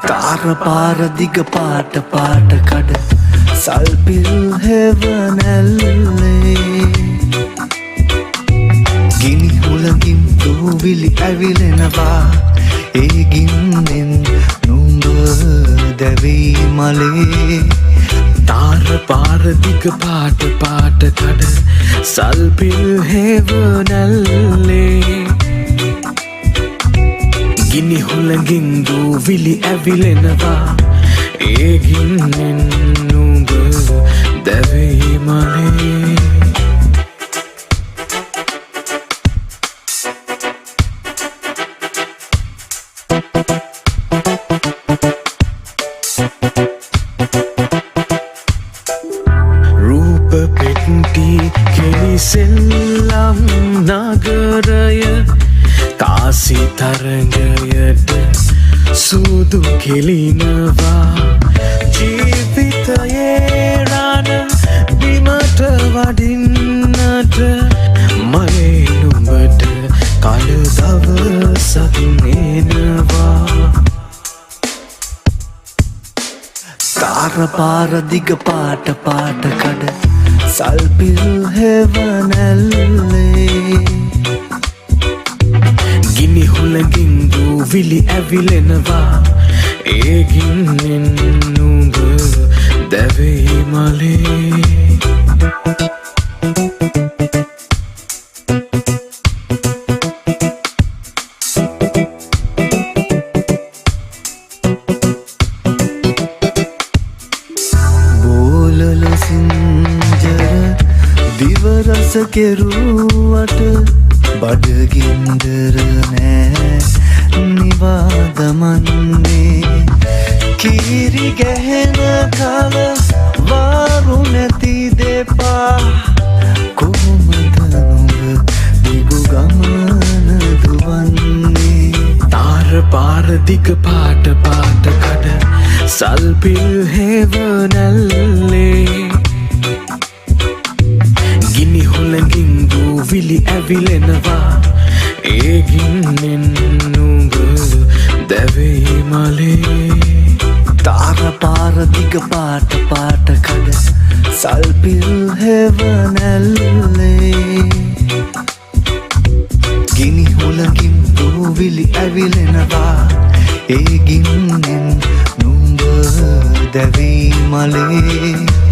තාර පාර දිග පාට පාට කඩ සල්පිල් හෙවනැල්ලේ ගිනි හුලඟින් දූවිලි ඇවිලෙනවා ඒ ගින්නෙන් නුඹ දැවී මලේ තාර පාර දිග පාට පාට කඩ සල්පිල් හෙවනැල්ලේ ගිනි හුලඟින් දූවිලි ඇවිලෙනවා ඒ ගින්නෙන් නුඹ දැවෙයි මලේ රූප පෙට්ටි කෙලිසෙල්ලම් නගරය කාසි තරංගයට සූදු කෙලිනවා ජීවිතයේ රණ බිමට වඩින්නට මගේ නුඹට කල දවසක් එනවා තාර පාර දිග පාට පාට කඩ සල්පිල් හෙවනැල්ලේ ගිනි හුලඟින් දූවිලි ඇවිලෙනවා ඒ ගින්නෙන් නුඹ දැවෙයි මලේ බෝලල සිංජර දිවරස කෙරුවට බඩගින්දර නෑ නිවාදමන්නේ කීරි ගැහෙන කල වාරු නැති දෙපා කොහොමද නුඹ දිගු ගමන දුවන්නේ තාර පාර දිග පාට පාට කඩ සල්පිල් හෙවනැල්ලේ ගිනි හුලඟින් දූවිලි ඇවිලෙනවා ඒ ගින්නෙන් නුඹ දැවෙයි මලේ තාර පාර දිග පාට පාට කඩ සල්පිල් හෙවනැල්ලේ ගිනි හුලඟින් දූවිලි ඇවිලෙනවා ඒ ගින්නෙන් නුඹ දැවෙයි මලේ